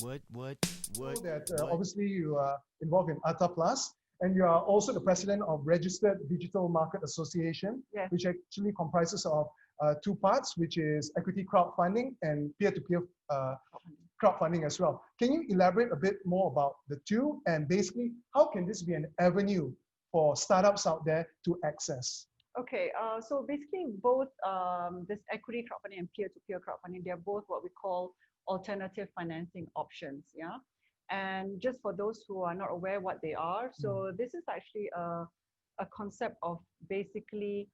What? That obviously you are involved in Arta Plus, and you are also the president of Registered Digital Market Association, Yes. which actually comprises of two parts, which is equity crowdfunding and peer-to-peer crowdfunding as well. Can you elaborate a bit more about the two, and basically how can this be an avenue for startups out there to access? Okay, so basically both this equity crowdfunding and peer-to-peer crowdfunding, they're both what we call alternative financing options, yeah? And just for those who are not aware what they are, so this is actually a concept of basically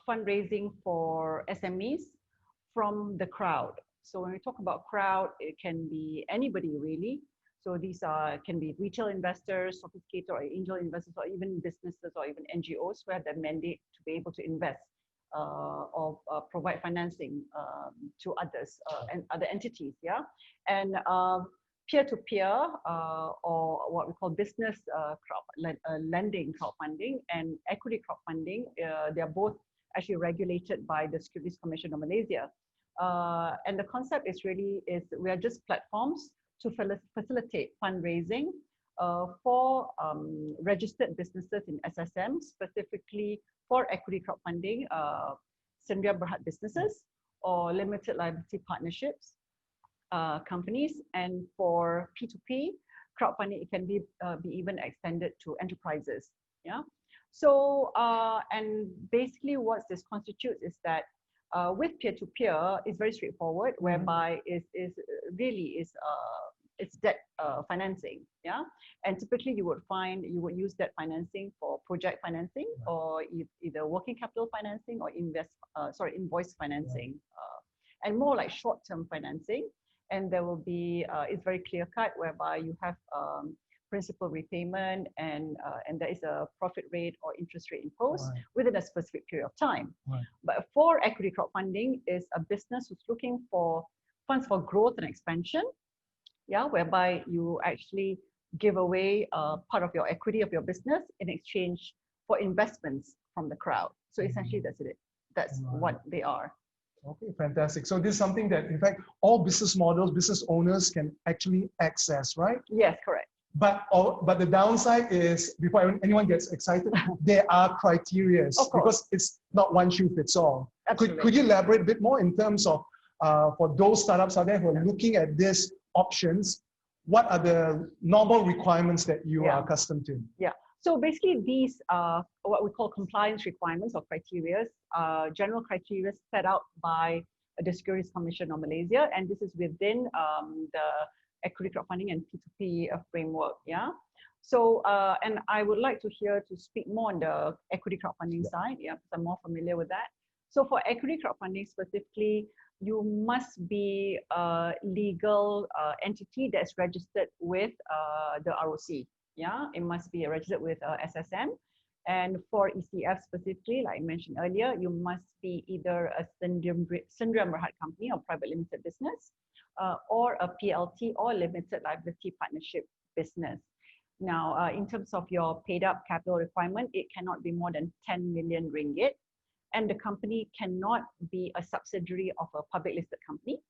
fundraising for SMEs from the crowd. So when we talk about crowd, it can be anybody really. So these can be retail investors, sophisticated or angel investors, or even businesses or even NGOs who have the mandate to be able to invest or provide financing to others and other entities, yeah? And peer-to-peer or what we call business lending crowdfunding and equity crowdfunding, they're both actually regulated by the Securities Commission of Malaysia. And the concept is we are just platforms to facilitate fundraising for registered businesses in SSM, specifically for equity crowdfunding, Sendirian Berhad businesses or limited liability partnerships companies, and for P2P crowdfunding, it can be even extended to enterprises. Yeah. So and basically what this constitutes is that with peer-to-peer, it's very straightforward, whereby it's debt financing, yeah. And typically you would use debt financing for project financing, or either working capital financing or invoice financing, and more like short-term financing. And there will be it's very clear-cut, whereby you have principal repayment and there is a profit rate or interest rate imposed within a specific period of time. But for equity crowdfunding is a business who's looking for funds for growth and expansion, yeah, whereby you actually give away part of your equity of your business in exchange for investments from the crowd. So essentially that's it. That's what they are. Okay, fantastic. So this is something that, in fact, all business models, business owners can actually access, right? Yes, correct. But the downside is, before anyone gets excited, there are criteria, because it's not one shoe fits all. Could you elaborate a bit more in terms of, for those startups out there who are looking at these options, what are the normal requirements that you are accustomed to? Yeah. So basically these are what we call compliance requirements or criteria, general criteria set out by the Securities Commission of Malaysia, and this is within the equity crowdfunding and P2P framework, yeah. So, and I would like to speak more on the equity crowdfunding side, yeah, because I'm more familiar with that. So for equity crowdfunding specifically, you must be a legal entity that's registered with the ROC. Yeah, it must be registered with SSM. And for ECF specifically, like I mentioned earlier, you must be either a Sendirian Berhad company or private limited business, or a PLT or limited liability partnership business. Now, in terms of your paid up capital requirement, it cannot be more than 10 million ringgit. And the company cannot be a subsidiary of a public listed company.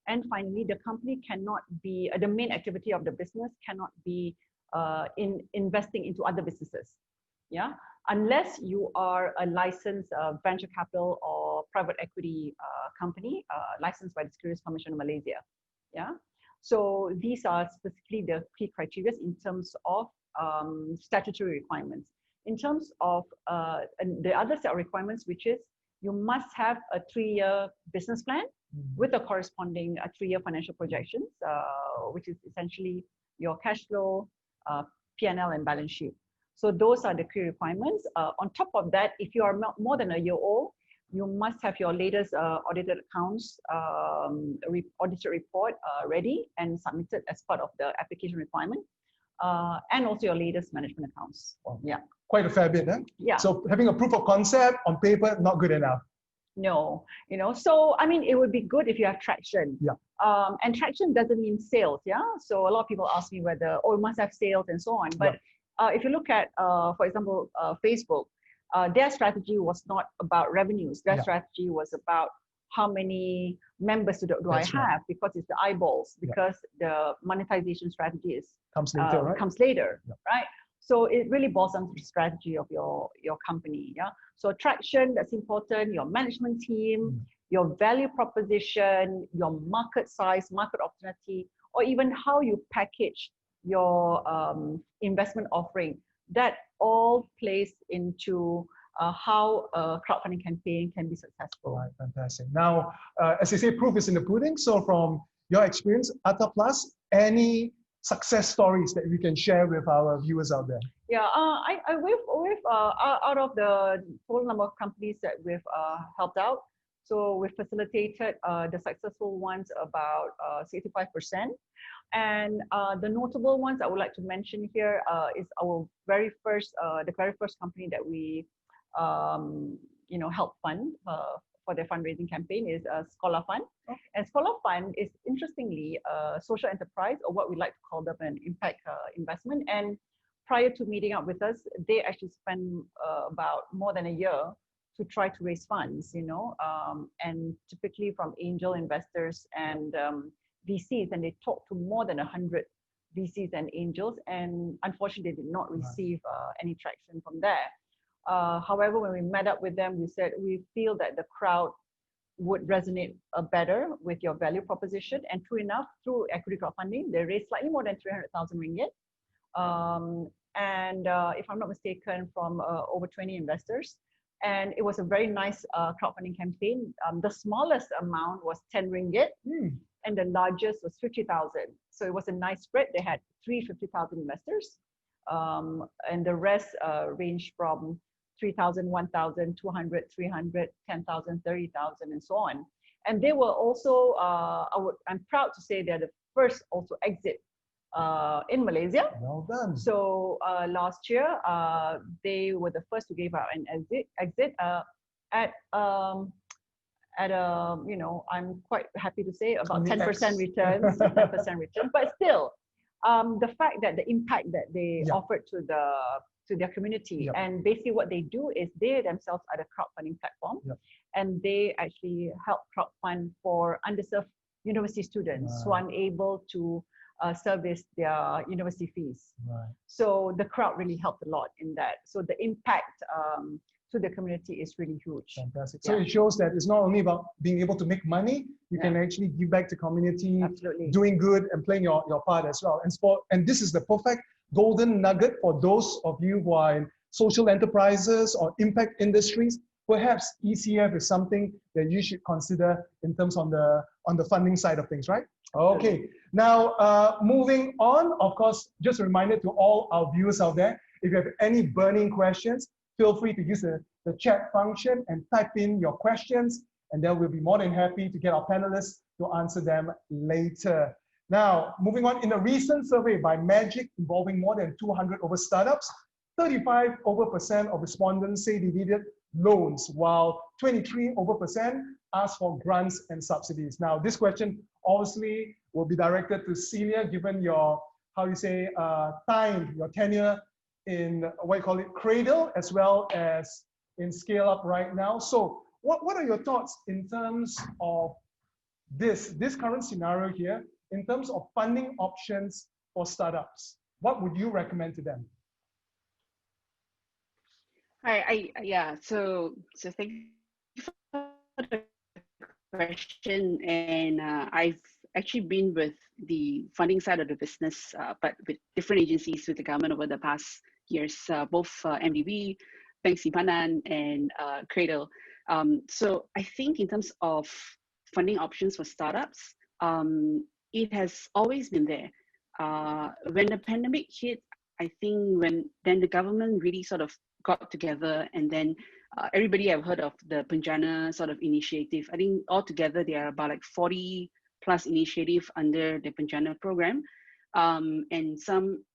And finally, the company cannot be, the main activity of the business cannot be in investing into other businesses, yeah, unless you are a licensed venture capital or private equity company licensed by the Securities Commission of Malaysia, yeah. So these are specifically the key criteria in terms of statutory requirements. In terms of the other set of requirements, which is you must have a 3-year business plan with a corresponding 3-year financial projections, which is essentially your cash flow, P&L and balance sheet. So those are the key requirements. On top of that, if you are more than a year old, you must have your latest audited accounts, audited report ready and submitted as part of the application requirement, and also your latest management accounts. Wow. Yeah. Quite a fair bit, huh? Yeah. So having a proof of concept on paper, not good enough. No, you know, so I mean, it would be good if you have traction. Yeah. And traction doesn't mean sales, yeah? So a lot of people ask me whether, oh, you must have sales and so on. But if you look at, for example, Facebook, their strategy was not about revenues. Their strategy was about how many members do I have, because it's the eyeballs, because the monetization strategy comes later, right? So it really boils down to the strategy of your company. Yeah. So attraction, that's important. Your management team, your value proposition, your market size, market opportunity, or even how you package your investment offering. That all plays into how a crowdfunding campaign can be successful. Right, fantastic. Now, as you say, proof is in the pudding. So from your experience, Atta Plus, any success stories that we can share with our viewers out there? Yeah, out of the total number of companies that we've helped out, so we've facilitated the successful ones about 65%. And the notable ones I would like to mention here is our very first company that we helped fund for their fundraising campaign is Scaleup Fund. Okay. And Scaleup Fund is interestingly a social enterprise, or what we like to call them an impact investment. And prior to meeting up with us, they actually spent about more than a year to try to raise funds, and typically from angel investors and VCs, and they talked to more than 100 VCs and angels, and unfortunately they did not receive any traction from there. However, when we met up with them, we said we feel that the crowd would resonate better with your value proposition. And true enough, through equity crowdfunding, they raised slightly more than 300,000 ringgit. And if I'm not mistaken, from over 20 investors. And it was a very nice crowdfunding campaign. The smallest amount was 10 ringgit, and the largest was 50,000. So it was a nice spread. They had 350,000 investors, and the rest ranged from 3,000, 1,000, 200, 300, 10,000, 30,000, and so on. And they were also, I'm proud to say they're the first also exit in Malaysia. Well done. So last year, they were the first to give out an exit at I'm quite happy to say about 10% returns, 10% return. But still, the fact that the impact that they offered to their community, and basically what they do is they themselves are the crowdfunding platform, and they actually help crowdfund for underserved university students who are unable to service their university fees. So the crowd really helped a lot in that. So the impact to the community is really huge. Fantastic. So it shows that it's not only about being able to make money, you can actually give back to community, doing good and playing your part as well. And this is the perfect golden nugget for those of you who are in social enterprises or impact industries. Perhaps ECF is something that you should consider in terms on the funding side of things, right? Okay. Now, moving on, of course, just a reminder to all our viewers out there, if you have any burning questions, feel free to use the chat function and type in your questions, and then we'll be more than happy to get our panelists to answer them later. Now, moving on, in a recent survey by Magic involving more than 200 over startups, 35% of respondents say they needed loans, while 23% asked for grants and subsidies. Now, this question obviously will be directed to Xelia, given your, time, your tenure in what you call it, Cradle, as well as in Scaleup right now. So what are your thoughts in terms of this current scenario here, in terms of funding options for startups? What would you recommend to them? So thank you for the question. And I've actually been with the funding side of the business, but with different agencies with the government over the past years, both MDB, Bank Simpanan, and Cradle. So I think in terms of funding options for startups, it has always been there. When the pandemic hit, I think then the government really sort of got together, and then everybody have heard of the Penjana sort of initiative. I think altogether there are about like 40 plus initiatives under the Penjana program. And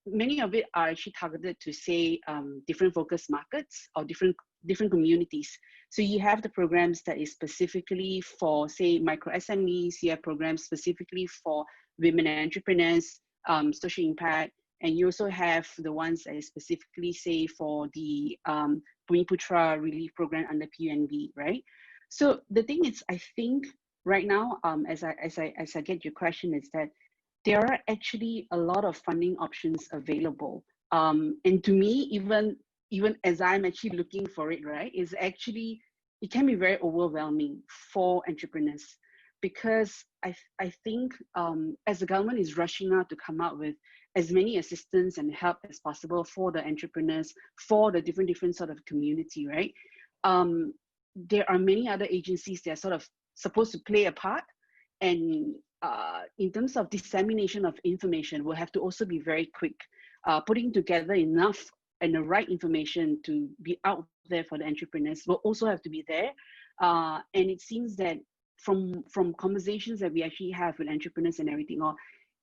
many of it are actually targeted to say different focus markets or different communities. So you have the programs that is specifically for say micro SMEs, you have programs specifically for women entrepreneurs, social impact, and you also have the ones that is specifically say for the Bumi Putra relief program under PUNB, right? So the thing is, I think right now, as I get your question, is that there are actually a lot of funding options available. And to me, even as I'm actually looking for it, right, is actually, it can be very overwhelming for entrepreneurs, because I think as the government is rushing out to come out with as many assistance and help as possible for the entrepreneurs, for the different sort of community, right? There are many other agencies that are sort of supposed to play a part, and in terms of dissemination of information, we'll have to also be very quick, putting together enough and the right information to be out there for the entrepreneurs will also have to be there. And it seems that from conversations that we actually have with entrepreneurs and everything, or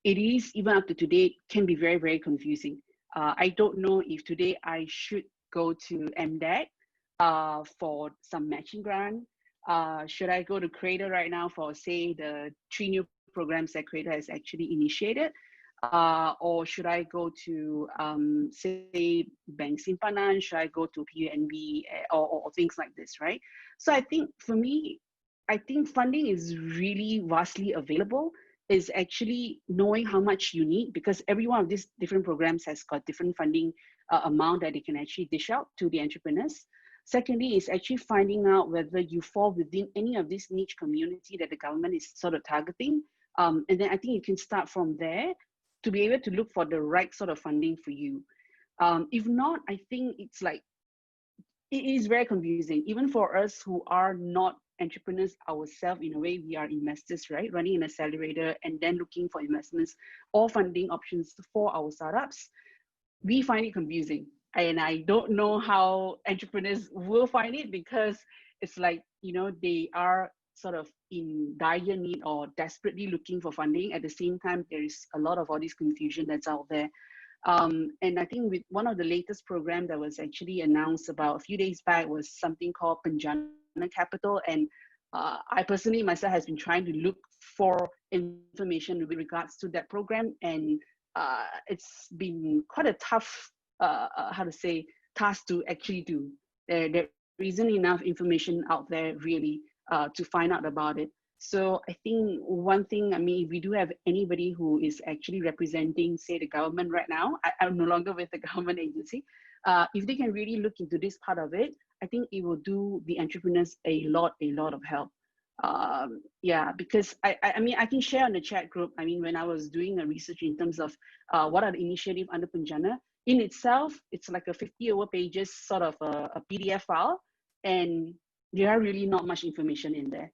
it is even up to today, can be very confusing. I don't know if today I should go to MDEC for some matching grant. Should I go to Creator right now for, say, the 3 new programs that Creator has actually initiated? Or should I go to, say, Bank Simpanan? Should I go to PUNB or things like this, right? So I think for me, I think funding is really vastly available. Is actually knowing how much you need, because every one of these different programs has got different funding amount that they can actually dish out to the entrepreneurs. Secondly, is actually finding out whether you fall within any of this niche community that the government is sort of targeting. And then I think you can start from there to be able to look for the right sort of funding for you. If not, I think it's like, it is very confusing, even for us who are not entrepreneurs ourselves. In a way, we are investors, right? Running an accelerator and then looking for investments or funding options for our startups. We find it confusing. And I don't know how entrepreneurs will find it, because it's like, they are sort of in dire need or desperately looking for funding. At the same time, there is a lot of all this confusion that's out there. And I think with one of the latest programs that was actually announced about a few days back was something called Punjab Capital. And I personally myself has been trying to look for information with regards to that program. And it's been quite a tough, task to actually do. There isn't enough information out there really to find out about it. So I think one thing, I mean, if we do have anybody who is actually representing, say, the government right now, I'm no longer with the government agency, if they can really look into this part of it, I think it will do the entrepreneurs a lot of help. Yeah, because I mean, I can share on the chat group. I mean, when I was doing a research in terms of what are the initiatives under Punjana, in itself, it's like a 50 over pages sort of a PDF file, and there are really not much information in there.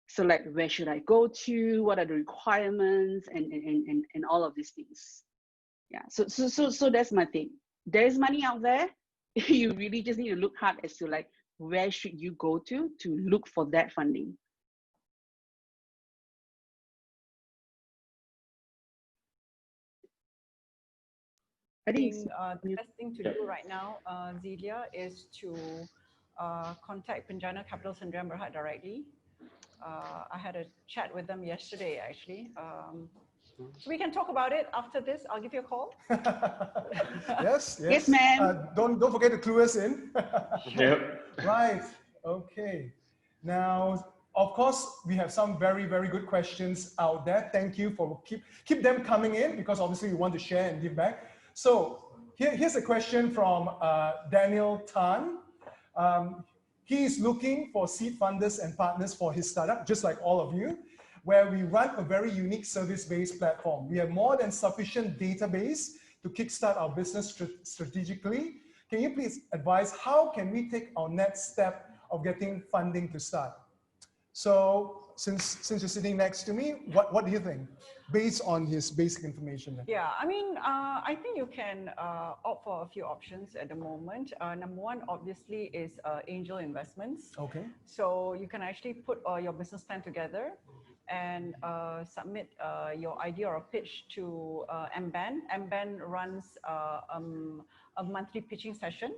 So like, where should I go to? What are the requirements and all of these things? Yeah, so that's my thing. There's money out there. You really just need to look hard as to like, where should you go to look for that funding? I think the best thing to do right now, Xelia, is to contact Punjab Capital Sdn Bhd directly. I had a chat with them yesterday, actually. So we can talk about it after this. I'll give you a call. Yes. Yes, ma'am. Don't forget to clue us in. Yep. Right. Okay. Now, of course, we have some very good questions out there. Thank you for keep them coming in, because obviously we want to share and give back. So here's a question from Daniel Tan. He is looking for seed funders and partners for his startup, just like all of you, where we run a very unique service-based platform. We have more than sufficient database to kickstart our business strategically. Can you please advise how can we take our next step of getting funding to start? So since you're sitting next to me, what do you think, based on his basic information? Yeah, I mean, I think you can opt for a few options at the moment. Number one, obviously, is angel investments. Okay. So you can actually put your business plan together and submit your idea or a pitch to MBAN. MBAN runs a monthly pitching session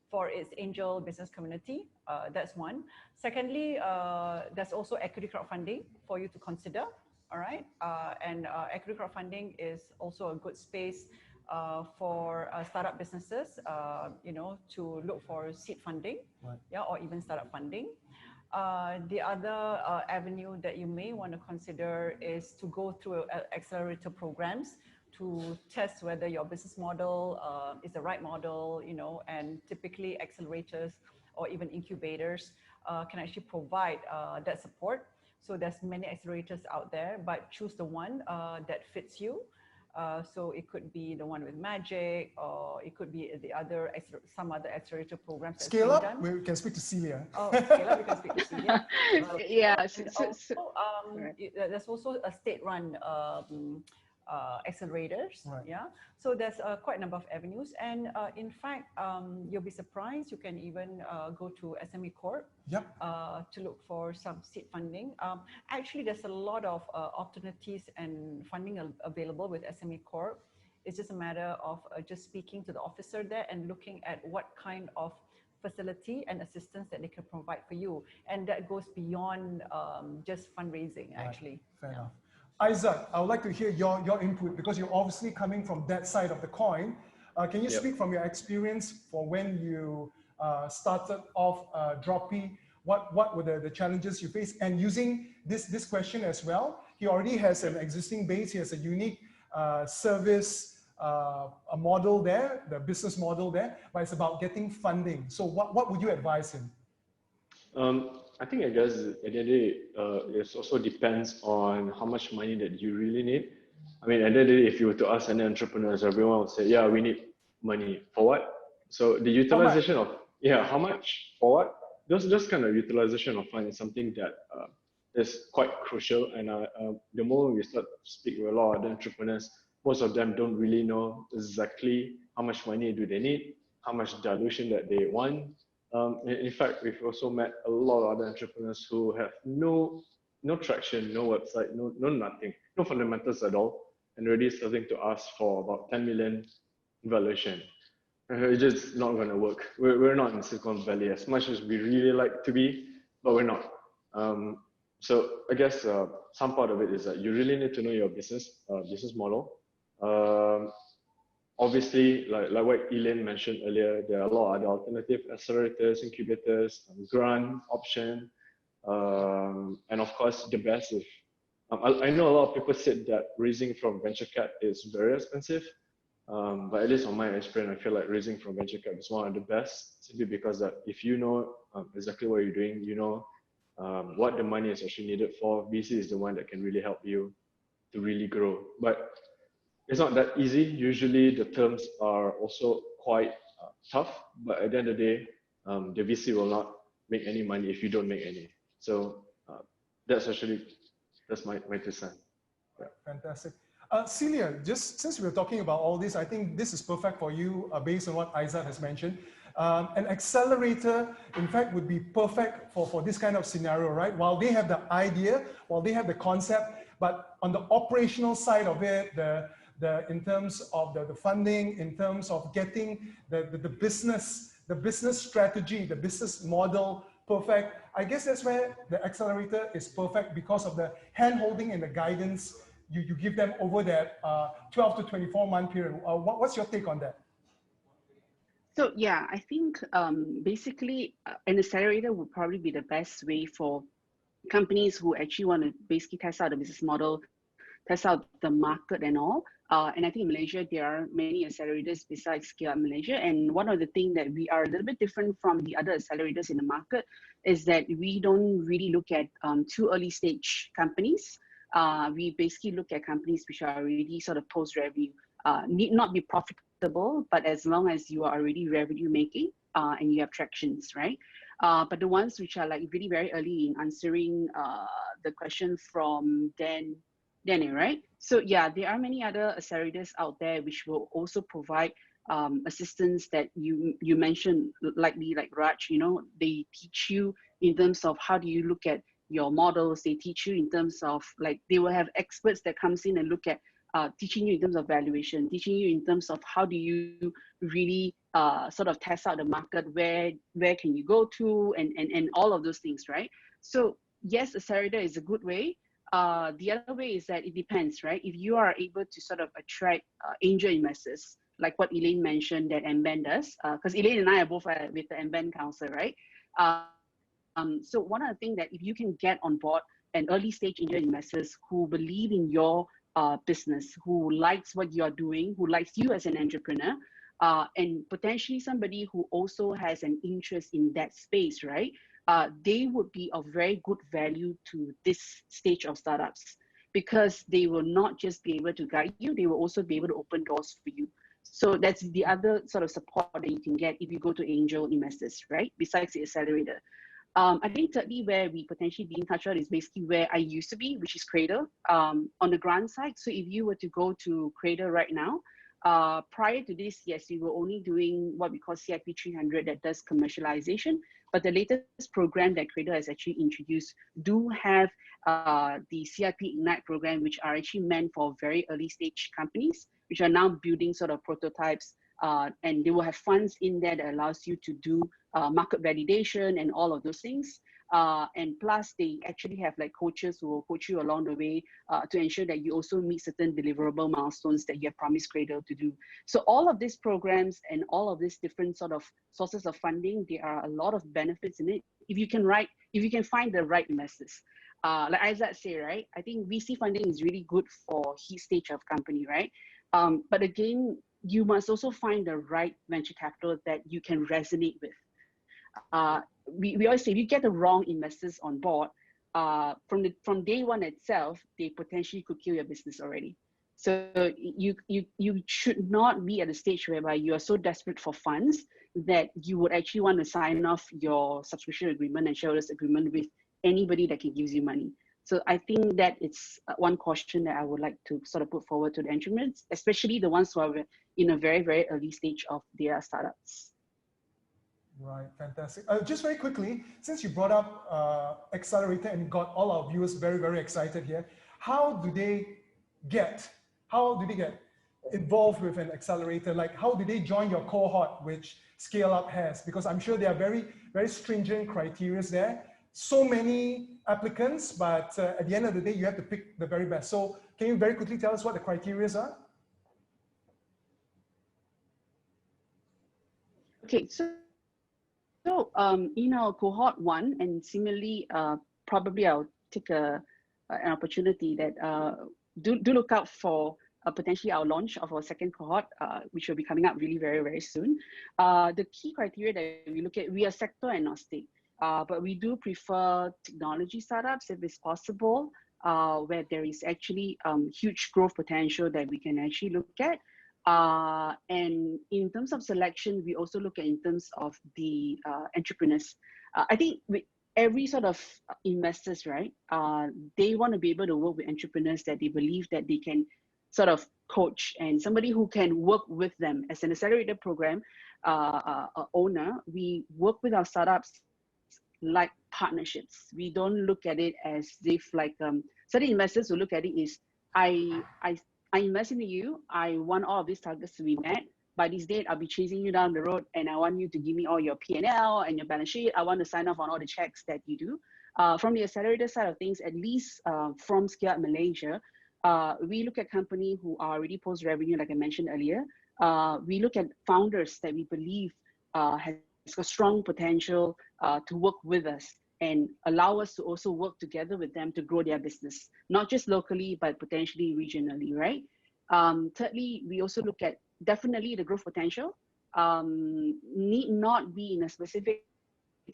for its angel business community. That's one. Secondly, there's also equity crowdfunding for you to consider. All right, and equity crowdfunding is also a good space for startup businesses, to look for seed funding, right, yeah, or even startup funding. The other avenue that you may want to consider is to go through accelerator programs to test whether your business model is the right model, you know, and typically accelerators or even incubators can actually provide that support. So there's many accelerators out there, but choose the one that fits you. So it could be the one with Magic, or it could be the other some other accelerator programs. Scaleup, we can speak to Xelia. Oh, Scaleup, we can speak to Xelia. Yeah. There's also a state-run accelerators. Right. Yeah. So there's quite a number of avenues, and in fact, you'll be surprised. You can even go to SME Corp. Yep. To look for some seed funding. Actually, there's a lot of alternatives and funding available with SME Corp. It's just a matter of just speaking to the officer there and looking at what kind of facility and assistance that they can provide for you. And that goes beyond just fundraising, actually. Right. Fair enough. Aizad, I would like to hear your input, because you're obviously coming from that side of the coin. Can you speak from your experience for when you started off Dropee? What were the challenges you faced? And using this question as well, he already has an existing base. He has a unique service a model there, the business model there, but it's about getting funding. So what would you advise him? I think, I guess, at the end of the day, it also depends on how much money that you really need. I mean, at the end of the day, if you were to ask any entrepreneurs, everyone would say, yeah, we need money. For what? So the utilization of, how much? For what? Just kind of utilization of funds is something that is quite crucial. And the more we start to speak with a lot of the entrepreneurs, most of them don't really know exactly how much money do they need, how much dilution that they want. In fact, we've also met a lot of other entrepreneurs who have no traction, no website, no nothing, no fundamentals at all, and already starting to ask for about 10 million valuation. It's just not going to work. We're not in Silicon Valley as much as we really like to be, but we're not. So I guess some part of it is that you really need to know your business model. Obviously, like what Elain mentioned earlier, there are a lot of other alternative accelerators, incubators, grant option, and of course, the best is, I know a lot of people said that raising from venture cap is very expensive, but at least on my experience, I feel like raising from venture cap is one of the best, simply because that if you know exactly what you're doing, you know what the money is actually needed for, VC is the one that can really help you to really grow. But it's not that easy. Usually the terms are also quite tough, but at the end of the day, the VC will not make any money if you don't make any. So that's my 2 cents. Yeah. Fantastic. Xelia, just since we're talking about all this, I think this is perfect for you based on what Aizad has mentioned. An accelerator, in fact, would be perfect for this kind of scenario, right? While they have the idea, while they have the concept, but on the operational side of it, in terms of the funding, in terms of getting the business strategy, the business model perfect, I guess that's where the accelerator is perfect, because of the hand-holding and the guidance you give them over that 12 to 24-month period. What's your take on that? So yeah, I think basically an accelerator would probably be the best way for companies who actually want to basically test out the business model, test out the market and all. And I think in Malaysia, there are many accelerators besides Scaleup Malaysia. And one of the things that we are a little bit different from the other accelerators in the market is that we don't really look at too early stage companies. We basically look at companies which are already sort of post-revenue, need not be profitable, but as long as you are already revenue making and you have tractions, right? But the ones which are like really very early in answering the question from Danny, right? So yeah, there are many other accelerators out there which will also provide assistance that you mentioned, like Raj, you know, they teach you in terms of how do you look at your models. They teach you in terms of, like, they will have experts that comes in and look at teaching you in terms of valuation, teaching you in terms of how do you really sort of test out the market, where can you go to, and all of those things, right? So yes, accelerator is a good way. The other way is that it depends, right? If you are able to sort of attract angel investors, like what Elain mentioned that MBAN does, because Elain and I are both with the MBAN Council, right? So one of the things that if you can get on board an early stage angel investors who believe in your business, who likes what you are doing, who likes you as an entrepreneur, and potentially somebody who also has an interest in that space, right? They would be of very good value to this stage of startups because they will not just be able to guide you, they will also be able to open doors for you. So that's the other sort of support that you can get if you go to angel investors, right? Besides the accelerator. I think thirdly, where we potentially be in touch with is basically where I used to be, which is Cradle, on the grant side. So if you were to go to Cradle right now, prior to this, yes, we were only doing what we call CIP 300 that does commercialization, but the latest program that Cradle has actually introduced do have the CIP Ignite program, which are actually meant for very early stage companies, which are now building sort of prototypes, and they will have funds in there that allows you to do market validation and all of those things. And plus, they actually have like coaches who will coach you along the way to ensure that you also meet certain deliverable milestones that you have promised Cradle to do. So all of these programs and all of these different sort of sources of funding, there are a lot of benefits in it. If you can find the right investors. Like Aizad say, right? I think VC funding is really good for his stage of company, right? But again, you must also find the right venture capital that you can resonate with. We always say if you get the wrong investors on board, from day one itself, they potentially could kill your business already. So you should not be at a stage whereby you are so desperate for funds that you would actually want to sign off your subscription agreement and shareholders agreement with anybody that can give you money. So I think that it's one caution that I would like to sort of put forward to the entrepreneurs, especially the ones who are in a very, very early stage of their startups. Right, fantastic. Just very quickly, since you brought up Accelerator and got all our viewers very, very excited here, how do they get involved with an accelerator? Like, how do they join your cohort, which Scaleup has? Because I'm sure there are very, very stringent criteria there. So many applicants, but at the end of the day, you have to pick the very best. So can you very quickly tell us what the criteria are? Okay, so in our cohort 1, and similarly, probably I'll take an opportunity that do look out for potentially our launch of our second cohort, which will be coming up really very, very soon. The key criteria that we look at, we are sector agnostic. But we do prefer technology startups if it's possible, where there is actually huge growth potential that we can actually look at. And in terms of selection, we also look at in terms of the entrepreneurs. I think with every sort of investors, right, they want to be able to work with entrepreneurs that they believe that they can sort of coach, and somebody who can work with them. As an accelerator program owner, we work with our startups like partnerships. We don't look at it as if like certain investors will look at it is I invest in you, I want all of these targets to be met. By this date, I'll be chasing you down the road and I want you to give me all your P&L and your balance sheet. I want to sign off on all the checks that you do. From the accelerator side of things, at least from Scaleup Malaysia, we look at companies who are already post-revenue, like I mentioned earlier. We look at founders that we believe has a strong potential to work with us and allow us to also work together with them to grow their business, not just locally, but potentially regionally, right? Thirdly, we also look at definitely the growth potential. Need not be in a specific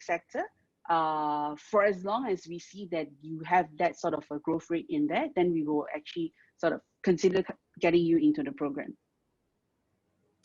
sector. For as long as we see that you have that sort of a growth rate in there, then we will actually sort of consider getting you into the program.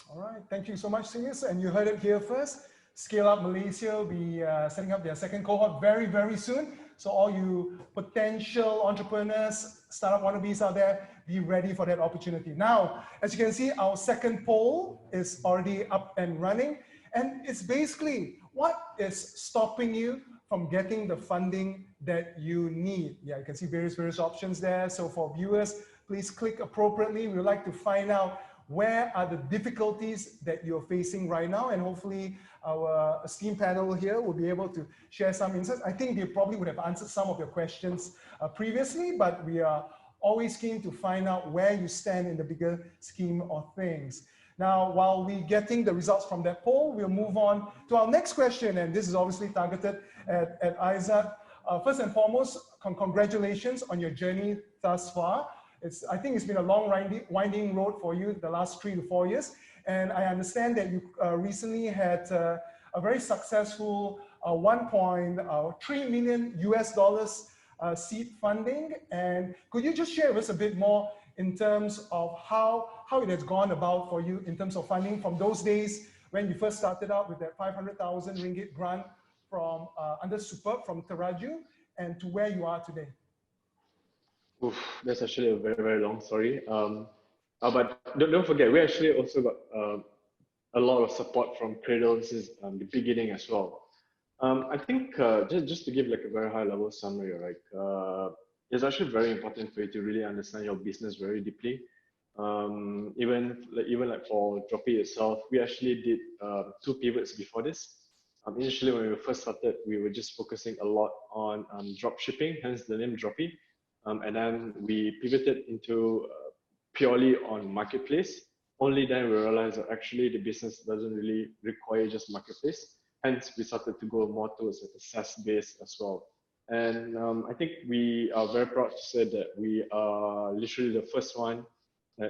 All right, thank you so much, seniors. And you heard it here first. Scaleup Malaysia will be setting up their second cohort very, very soon. So all you potential entrepreneurs, startup wannabes out there, be ready for that opportunity. Now, as you can see, our second poll is already up and running. And it's basically, what is stopping you from getting the funding that you need? Yeah, you can see various options there. So for viewers, please click appropriately. We would like to find out where are the difficulties that you're facing right now, and hopefully our esteemed panel here will be able to share some insights. I think they probably would have answered some of your questions previously, but we are always keen to find out where you stand in the bigger scheme of things. Now, while we're getting the results from that poll, we'll move on to our next question, and this is obviously targeted at Aizad. First and foremost, congratulations on your journey thus far. I think it's been a long winding road for you the last 3 to 4 years, and I understand that you recently had a very successful 1.3 million US dollars seed funding. And could you just share with us a bit more in terms of how it has gone about for you in terms of funding from those days when you first started out with that 500,000 ringgit grant from under Superb from Teraju, and to where you are today? Oof, that's actually a very, very long story. But don't forget, we actually also got a lot of support from Cradle since the beginning as well. I think just to give like a very high level summary, right? It's actually very important for you to really understand your business very deeply. Even like for Dropee itself, we actually did 2 pivots before this. Initially, when we first started, we were just focusing a lot on drop shipping, hence the name Dropee. And then we pivoted into purely on marketplace. Only then we realized that actually the business doesn't really require just marketplace. Hence, we started to go more towards like a SaaS base as well. And I think we are very proud to say that we are literally the first one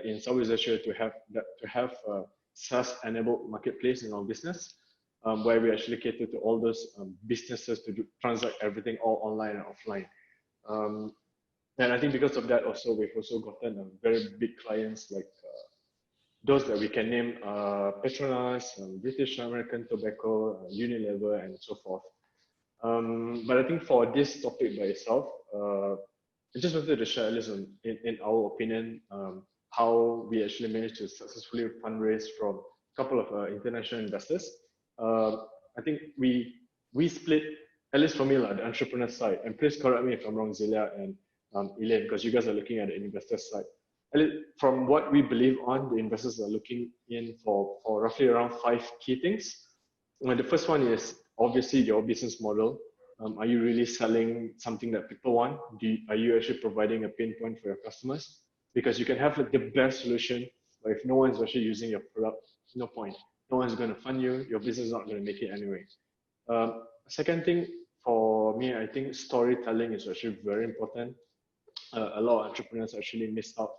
in Southeast Asia to have a SaaS-enabled marketplace in our business, where we actually cater to all those businesses to transact everything all online and offline. And I think because of that, also we've also gotten very big clients like those that we can name: Petronas, British American Tobacco, Unilever, and so forth. But I think for this topic by itself, I just wanted to share at least in our opinion how we actually managed to successfully fundraise from a couple of international investors. I think we split, at least for me, like the entrepreneur side, and please correct me if I'm wrong, Xelia and Elain, because you guys are looking at the investor side. From what we believe on, the investors are looking in for roughly around 5 key things. And the first one is obviously your business model. Are you really selling something that people want? Are you actually providing a pain point for your customers? Because you can have like the best solution, but if no one's actually using your product, no point. No one's going to fund you. Your business is not going to make it anyway. Second thing for me, I think storytelling is actually very important. A lot of entrepreneurs actually miss out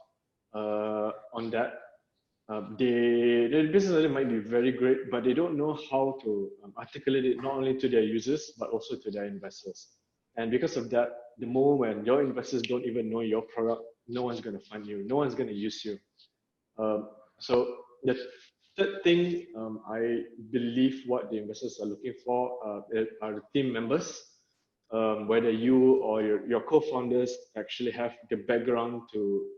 on that. Their business might be very great, but they don't know how to articulate it not only to their users, but also to their investors. And because of that, the moment when your investors don't even know your product, no one's going to fund you, no one's going to use you. So the third thing, I believe what the investors are looking for are the team members. Whether you or your co-founders actually have the background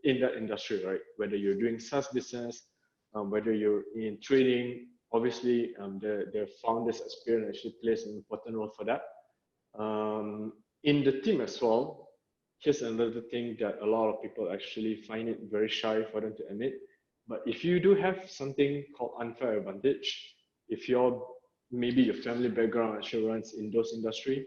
in that industry, right? Whether you're doing SaaS business, whether you're in trading, obviously the founder's experience actually plays an important role for that. In the team as well, here's another thing that a lot of people actually find it very shy for them to admit. But if you do have something called unfair advantage, if maybe your family background actually runs in those industry,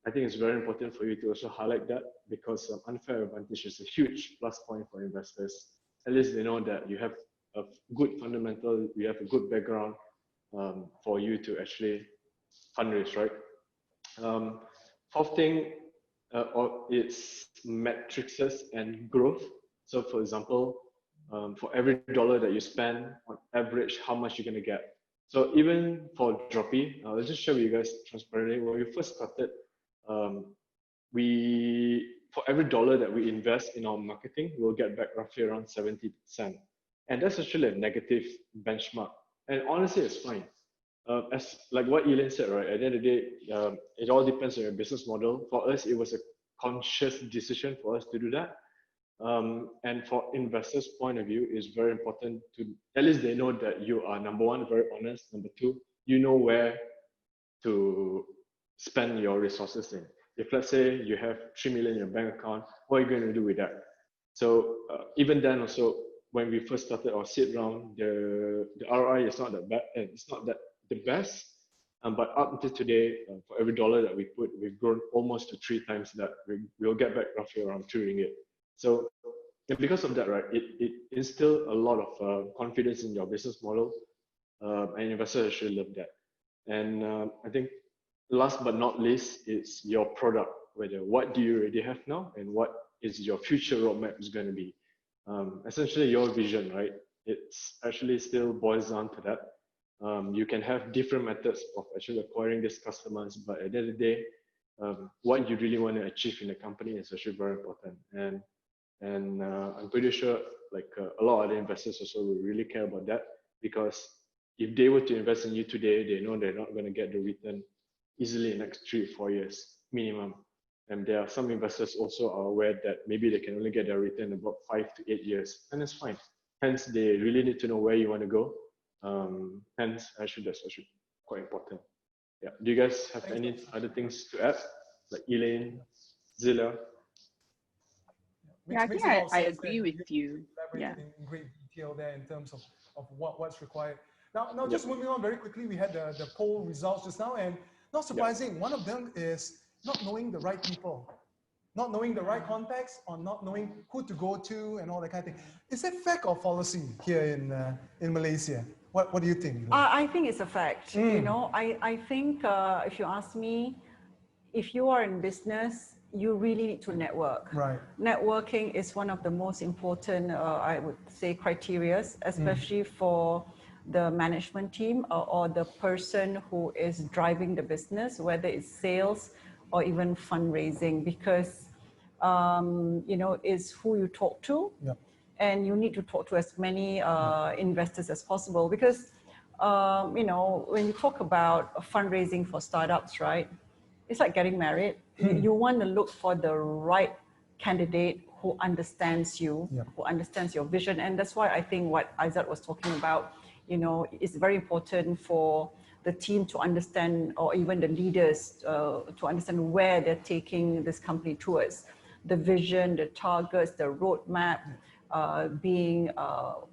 I think it's very important for you to also highlight that, because unfair advantage is a huge plus point for investors. At least they know that you have a good fundamental, you have a good background for you to actually fundraise, right? Fourth thing is metrics and growth. So for example, for every dollar that you spend, on average, how much you're going to get. So even for Dropee, let's just share with you guys transparently. When we first started, for every dollar that we invest in our marketing, we'll get back roughly around 70%. And that's actually a negative benchmark. And honestly, it's fine. As like what Elain said, right? At the end of the day, it all depends on your business model. For us, it was a conscious decision for us to do that. And for investors' point of view, it's very important to, at least they know that you are, number one, very honest. Number two, you know where to spend your resources in. If let's say you have 3 million in your bank account, what are you going to do with that? So even then also, when we first started our seed round, the ROI is not that bad, and it's not that the best. But up until today, for every dollar that we put, we've grown almost to 3 times that. We'll get back roughly around 2 ringgit. So because of that, right, it instilled a lot of confidence in your business model, and investors actually love that. And I think last but not least, it's your product. Whether what do you already have now, and what is your future roadmap is going to be. Essentially, your vision, right? It's actually still boils down to that. You can have different methods of actually acquiring these customers, but at the end of the day, what you really want to achieve in the company is actually very important. And I'm pretty sure like a lot of other investors also will really care about that, because if they were to invest in you today, they know they're not going to get the return easily in the next 3 or 4 years minimum. And there are some investors also are aware that maybe they can only get their return in about 5 to 8 years, and that's fine. Hence, they really need to know where you want to go. Hence, actually, that's actually quite important. Yeah. Do you guys have any other things to add, like Elaine, Xelia? Yeah, I think I agree with you. Yeah. In great detail there in terms of what's required. Now just moving on very quickly, we had the poll results just now, and not surprising, one of them is not knowing the right people, not knowing the right context, or not knowing who to go to and all that kind of thing. Is that fact or fallacy here in Malaysia? What do you think? I think it's a fact. You know, I think if you ask me, if you are in business, you really need to network. Right. Networking is one of the most important, I would say, criteria, especially for the management team or the person who is driving the business, whether it's sales or even fundraising, because you know, it's who you talk to. Yep. And you need to talk to as many investors as possible, because you know, when you talk about fundraising for startups, right, it's like getting married. You want to look for the right candidate who understands you, who understands your vision. And that's why I think what Aizad was talking about, you know, it's very important for the team to understand, or even the leaders to understand where they're taking this company towards. The vision, the targets, the roadmap, being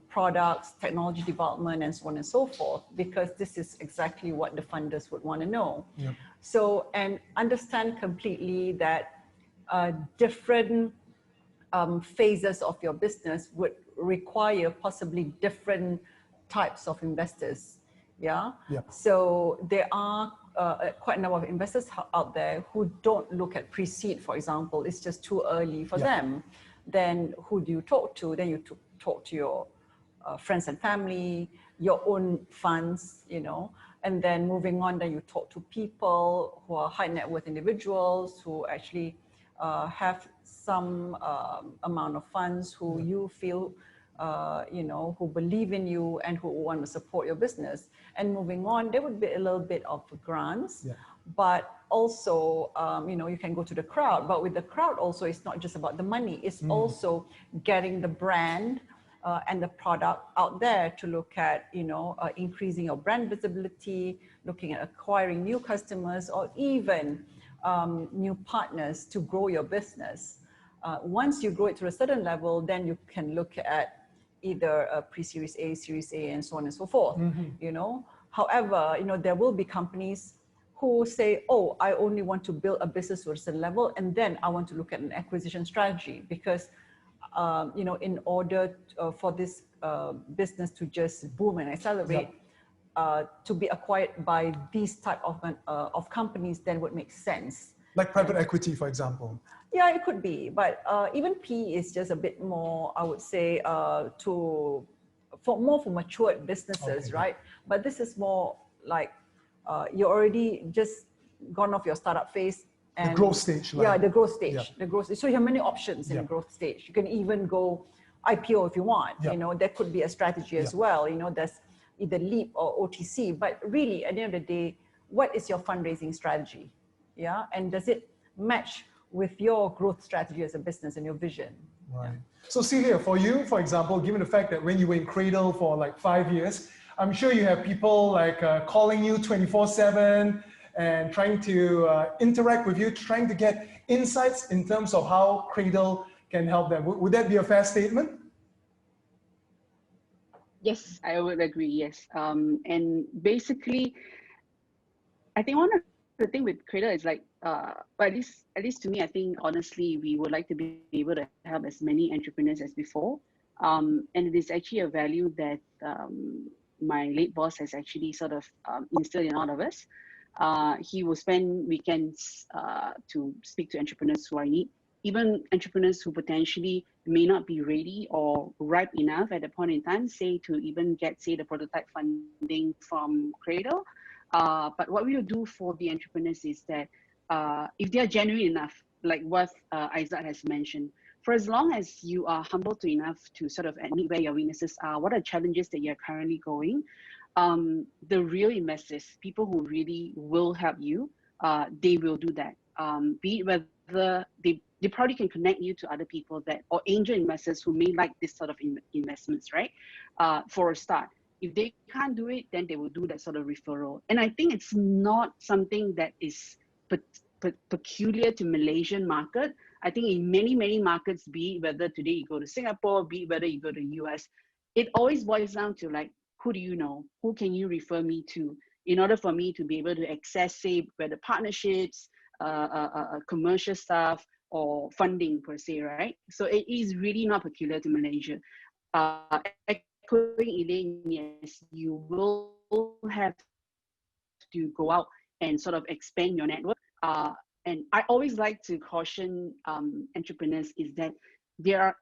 products, technology development, and so on and so forth, because this is exactly what the funders would want to know. Yep. So, and understand completely that different phases of your business would require possibly different types of investors. Yeah. Yep. So there are quite a number of investors out there who don't look at pre-seed, for example. It's just too early for them. Then who do you talk to? Then you talk to your friends and family, your own funds, you know. And then moving on, then you talk to people who are high net worth individuals who actually have some amount of funds, who you feel, you know, who believe in you and who want to support your business. And moving on, there would be a little bit of grants, but also, you know, you can go to the crowd. But with the crowd also, it's not just about the money. It's also getting the brand and the product out there to look at, you know, increasing your brand visibility, looking at acquiring new customers, or even new partners to grow your business. Once you grow it to a certain level, then you can look at either a pre-series A, series A, and so on and so forth, you know. However, you know, there will be companies who say, oh, I only want to build a business to a certain level, and then I want to look at an acquisition strategy, because you know, in order for this business to just boom and accelerate, to be acquired by these type of companies, then would make sense. Like private equity, for example. Yeah, it could be, but even PE is just a bit more, I would say, more for matured businesses, right? But this is more like you're already just gone off your startup phase. And the growth stage. Yeah, the growth stage. The growth stage. So you have many options in the growth stage. You can even go IPO if you want. You know, there could be a strategy as well. You know, there's either LEAP or OTC. But really, at the end of the day, what is your fundraising strategy? Yeah, and does it match with your growth strategy as a business and your vision? Right. So Celia, for you, for example, given the fact that when you were in Cradle for like 5 years, I'm sure you have people like calling you 24/7 and trying to interact with you, trying to get insights in terms of how Cradle can help them. Would that be a fair statement? Yes, I would agree, yes. And basically, I think one of the thing with Cradle is like, but at least to me, I think honestly, we would like to be able to help as many entrepreneurs as before. And it is actually a value that my late boss has actually sort of instilled in all of us. He will spend weekends to speak to entrepreneurs who are in need, even entrepreneurs who potentially may not be ready or ripe enough at the point in time, say to even get, say, the prototype funding from Cradle. But what we will do for the entrepreneurs is that if they are genuine enough, like what Aizad has mentioned, for as long as you are humble to enough to sort of admit where your weaknesses are, what are challenges that you're currently going, the real investors, people who really will help you, they will do that. Be it whether they probably can connect you to other people that, or angel investors who may like this sort of investments, right? For a start. If they can't do it, then they will do that sort of referral. And I think it's not something that is peculiar to Malaysian market. I think in many, many markets, be it whether today you go to Singapore, be it whether you go to US, it always boils down to like, who do you know? Who can you refer me to in order for me to be able to access, say, whether partnerships, commercial stuff, or funding per se, right? So it is really not peculiar to Malaysia. Echoing Elaine, yes, you will have to go out and sort of expand your network. And I always like to caution entrepreneurs is that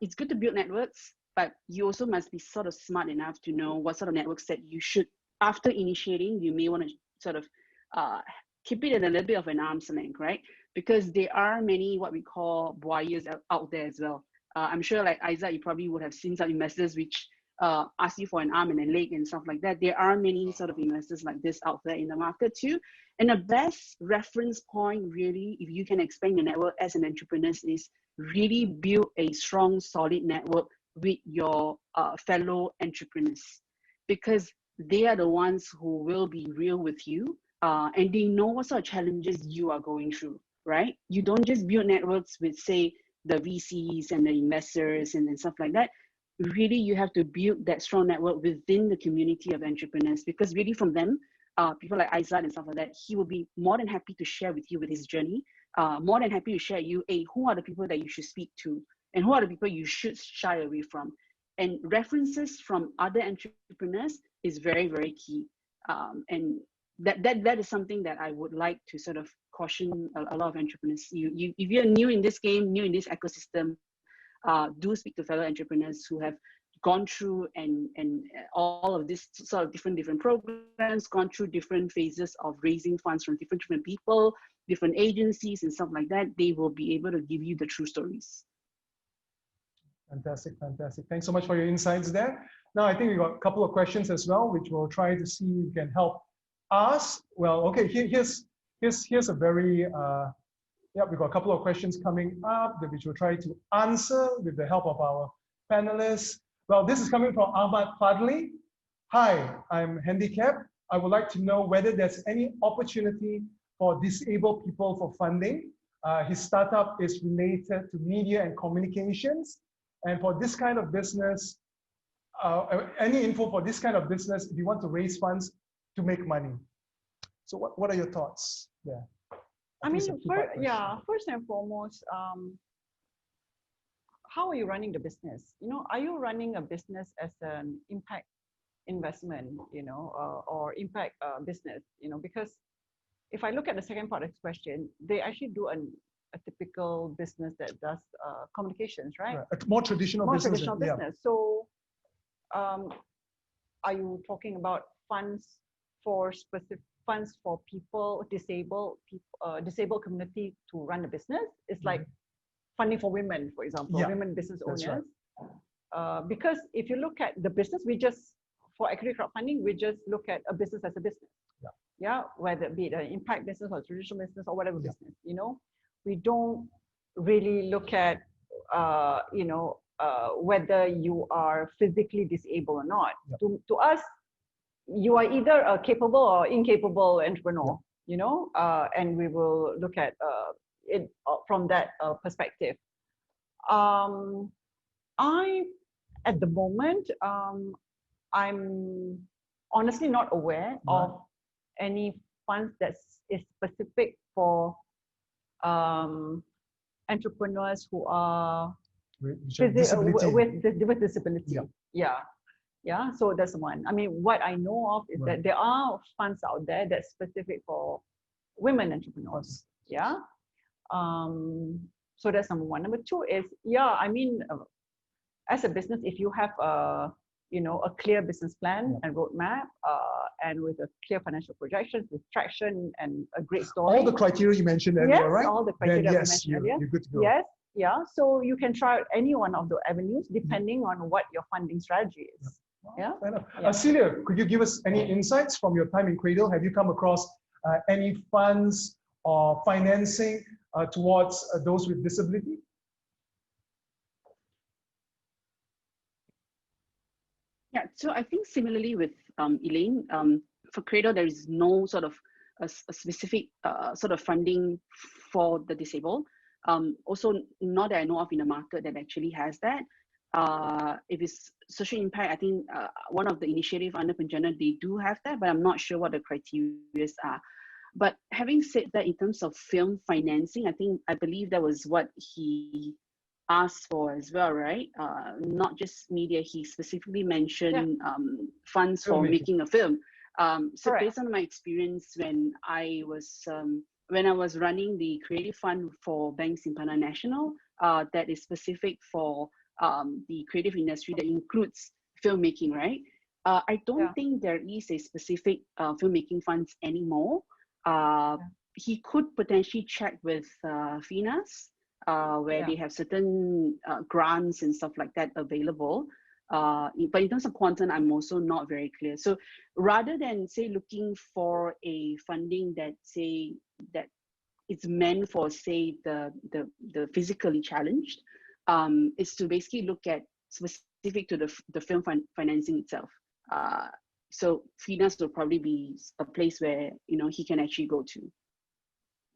it's good to build networks, but you also must be sort of smart enough to know what sort of networks that you should, after initiating, you may want to sort of keep it at a little bit of an arm's length, right? Because there are many what we call buayas out there as well. I'm sure like Aizad, you probably would have seen some investors which ask you for an arm and a leg and stuff like that. There are many sort of investors like this out there in the market too. And the best reference point really, if you can expand your network as an entrepreneur, is really build a strong, solid network with your fellow entrepreneurs, because they are the ones who will be real with you, and they know what sort of challenges you are going through, right? You don't just build networks with, say, the VCs and the investors and stuff like that. Really, you have to build that strong network within the community of entrepreneurs, because really from them, people like Aizad and stuff like that, he will be more than happy to share with you with his journey, more than happy to share you, hey, who are the people that you should speak to and who are the people you should shy away from. And references from other entrepreneurs is very, very key. And that is something that I would like to sort of caution a lot of entrepreneurs. If you're new in this game, new in this ecosystem, do speak to fellow entrepreneurs who have gone through and all of this sort of different programs, gone through different phases of raising funds from different people, different agencies and stuff like that. They will be able to give you the true stories. Fantastic, fantastic. Thanks so much for your insights there. Now, I think we got a couple of questions as well, which we'll try to see if we can help us. Well, okay, here's a very, yeah, we've got a couple of questions coming up which we'll try to answer with the help of our panelists. Well, this is coming from Ahmad Fadli. Hi, I'm handicapped. I would like to know whether there's any opportunity for disabled people for funding. His startup is related to media and communications. And for this kind of business, any info for this kind of business, if you want to raise funds to make money. So what are your thoughts there? I mean, first and foremost, how are you running the business? You know, are you running a business as an impact investment, you know, or impact business, you know, because if I look at the second part of this question, they actually do a typical business that does communications, right? A more traditional business. Yeah. So are you talking about funds for people, disabled community to run the business? It's like funding for women, for example, women business owners. Right. Because if you look at the business, for equity crowdfunding, we just look at a business as a business. Yeah, whether it be an impact business or traditional business or whatever business, you know, we don't really look at, you know, whether you are physically disabled or not. To us, you are either a capable or incapable entrepreneur, you know, and we will look at it from that perspective. At the moment, I'm honestly not aware of any funds that is specific for entrepreneurs who are with disability. Yeah. So that's one. I mean, what I know of is that there are funds out there that's specific for women entrepreneurs. Yeah. So that's number one. Number two is, I mean, as a business, if you have a clear business plan and roadmap, and with a clear financial projections, with traction and a great story. All the criteria you mentioned earlier, right? All the criteria we mentioned earlier. You're good to go. Yes, yeah. So you can try any one of the avenues depending on what your funding strategy is. Yeah. Xelia, could you give us any insights from your time in Cradle? Have you come across any funds or financing towards those with disability? Yeah, so I think similarly with Elaine, for Cradle, there is no sort of a specific sort of funding for the disabled. Also, not that I know of in the market that actually has that. If it's social impact, I think one of the initiatives under Punjana, they do have that, but I'm not sure what the criteria are. But having said that, in terms of film financing, I believe that was what he asked for as well, right? Not just media, he specifically mentioned funds for making a film. So based on my experience when I was running the creative fund for Bank Simpanan National, that is specific for the creative industry that includes filmmaking, right? I don't think there is a specific filmmaking funds anymore. He could potentially check with FINAS, where they have certain grants and stuff like that available. But in terms of quantum, I'm also not very clear. So rather than say looking for a funding that it's meant for say the physically challenged, is to basically look at specific to the film financing itself. So FINAS will probably be a place where he can actually go to.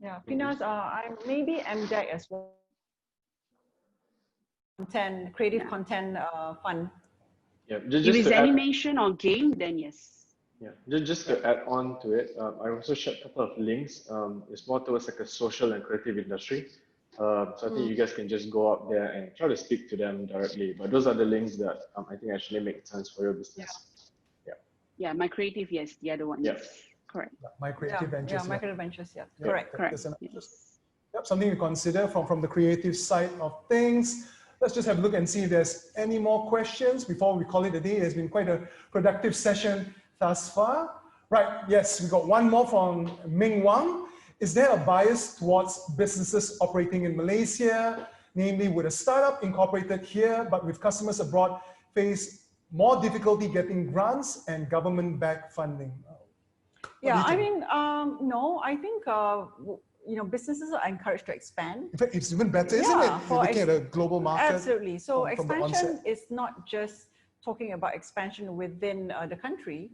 Yeah, FINAS, maybe MDEC as well. Creative content fund. Yeah, if it's animation or game, then yes. Yeah, just to add on to it, I also shared a couple of links. It's more towards like a social and creative industry. So I think you guys can just go out there and try to speak to them directly. But those are the links that I think actually make sense for your business. Yeah, my creative, yes. The other one, yes. Correct. My creative ventures. Yeah, my creative ventures, correct. Yep, something to consider from the creative side of things. Let's just have a look and see if there's any more questions before we call it a day. It's been quite a productive session thus far. Right, yes, we got one more from Ming Wang. Is there a bias towards businesses operating in Malaysia, namely with a startup incorporated here, but with customers abroad face more difficulty getting grants and government-backed funding? Yeah, I mean, no, I think businesses are encouraged to expand. In fact, it's even better, isn't it? You're looking at a global market. Absolutely. So expansion is not just talking about expansion within the country,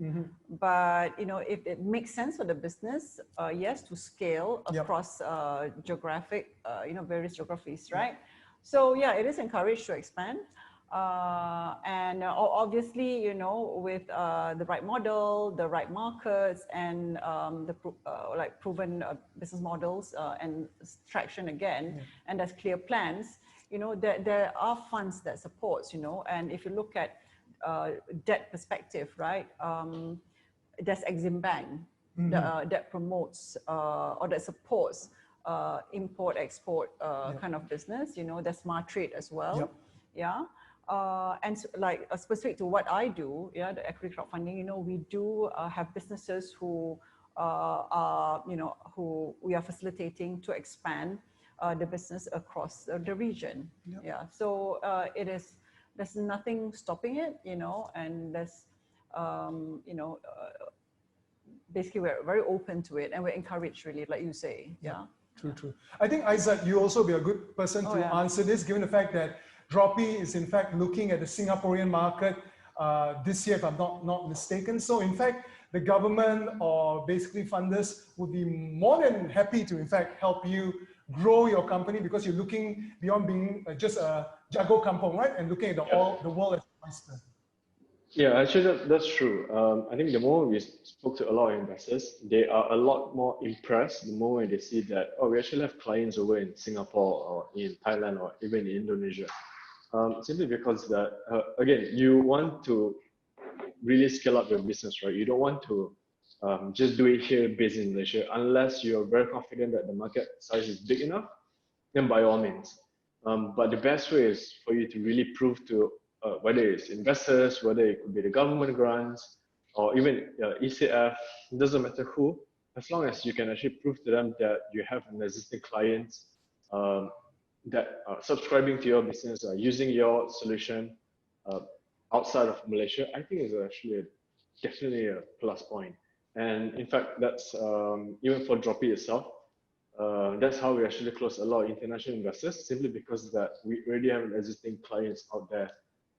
but if it makes sense for the business, yes, to scale across geographic, various geographies, right? So yeah, it is encouraged to expand. And obviously, with the right model, the right markets, and the proven business models and traction again, and there's clear plans, there are funds that supports, and if you look at debt perspective, right, there's Exim Bank that promotes or that supports import-export kind of business, there's Smart Trade as well. And specific to what I do, the equity crowdfunding, we do have businesses who are, who we are facilitating to expand the business across the region. So there's nothing stopping it, and there's, basically we're very open to it and we're encouraged, really, like you say. True. I think, Aizad, you also be a good person to answer this, given the fact that Dropee is in fact looking at the Singaporean market this year, if I'm not mistaken. So in fact, the government or basically funders would be more than happy to in fact help you grow your company, because you're looking beyond being just a jago kampong, right? And looking at the world as a oyster. Yeah, actually, that's true. I think the more we spoke to a lot of investors, they are a lot more impressed the more when they see that, oh, we actually have clients over in Singapore or in Thailand or even in Indonesia. Simply because that, again, you want to really scale up your business, right? You don't want to just do it here based in Malaysia unless you're very confident that the market size is big enough, then by all means. But the best way is for you to really prove to whether it's investors, whether it could be the government grants, or even ECF, it doesn't matter who, as long as you can actually prove to them that you have an existing clients that are subscribing to your business, using your solution outside of Malaysia, I think is actually definitely a plus point. And in fact, that's even for Dropee itself, that's how we actually close a lot of international investors, simply because that we already have existing clients out there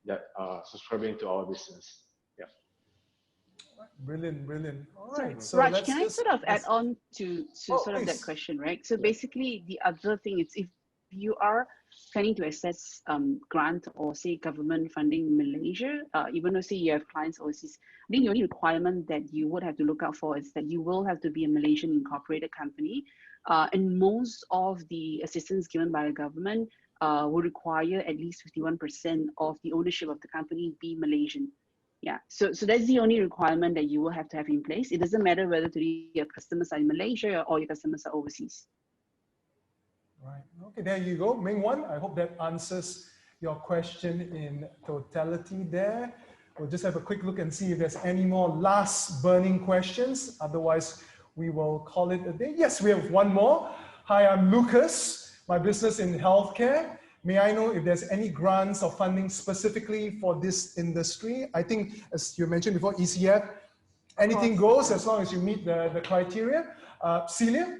that are subscribing to our business. Yeah. Brilliant, brilliant. All right. So Raj, can I sort of add on to sort of that please. question, right? So basically, the other thing is if you are planning to access grant or say government funding in Malaysia, even though say you have clients overseas, I think the only requirement that you would have to look out for is that you will have to be a Malaysian incorporated company. And most of the assistance given by the government will require at least 51% of the ownership of the company be Malaysian. Yeah, so that's the only requirement that you will have to have in place. It doesn't matter whether today your customers are in Malaysia or your customers are overseas. Right. Okay, there you go. Main one. I hope that answers your question in totality there. We'll just have a quick look and see if there's any more last burning questions. Otherwise, we will call it a day. Yes, we have one more. Hi, I'm Lucas. My business in healthcare. May I know if there's any grants or funding specifically for this industry? I think, as you mentioned before, ECF, anything goes as long as you meet the criteria. Celia,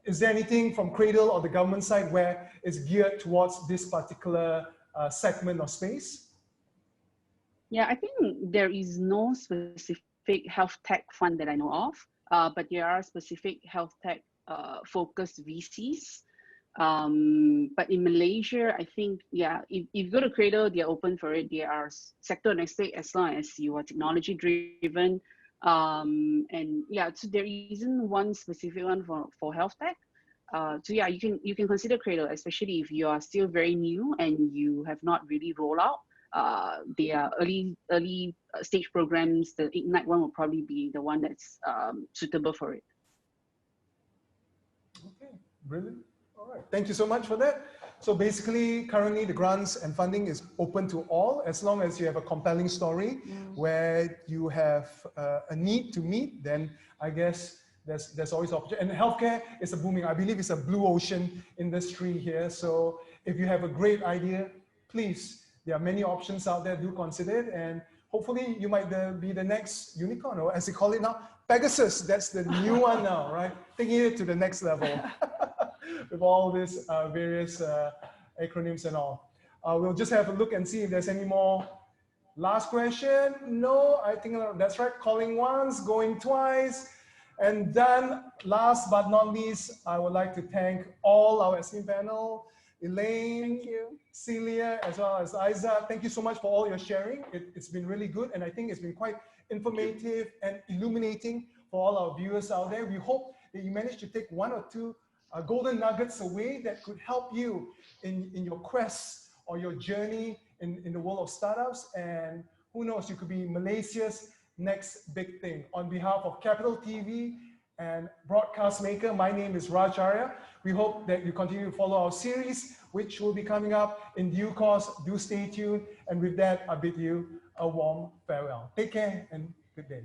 is there anything from Cradle or the government side where it's geared towards this particular segment or space? Yeah, I think there is no specific health tech fund that I know of, but there are specific health tech focused VCs. But in Malaysia, I think, yeah, if you go to Cradle, they're open for it. They are sector agnostic as long as you are technology driven. And yeah, so there isn't one specific one for health tech. So yeah, you can consider Cradle, especially if you are still very new and you have not really rolled out. Their early stage programs, the Ignite one will probably be the one that's suitable for it. Okay, brilliant. All right, thank you so much for that. So basically, currently the grants and funding is open to all as long as you have a compelling story where you have a need to meet, then I guess there's always opportunity. And healthcare is a booming, I believe it's a blue ocean industry here. So if you have a great idea, please, there are many options out there, do consider it. And hopefully you might be the next unicorn, or as they call it now, Pegasus. That's the new one now, right? Taking it to the next level. With all these various acronyms and all. We'll just have a look and see if there's any more. Last question? No, I think that's right. Calling once, going twice, and done. Last but not least, I would like to thank all our esteemed panel, Elaine, Celia, as well as Aizad. Thank you so much for all your sharing. It's been really good, and I think it's been quite informative and illuminating for all our viewers out there. We hope that you managed to take one or two golden nuggets away that could help you in your quest or your journey in the world of startups. And who knows, you could be Malaysia's next big thing. On behalf of Capital TV and Broadcast Maker, my name is Raj Aria. We hope that you continue to follow our series, which will be coming up in due course. Do stay tuned. And with that, I bid you a warm farewell. Take care and good day.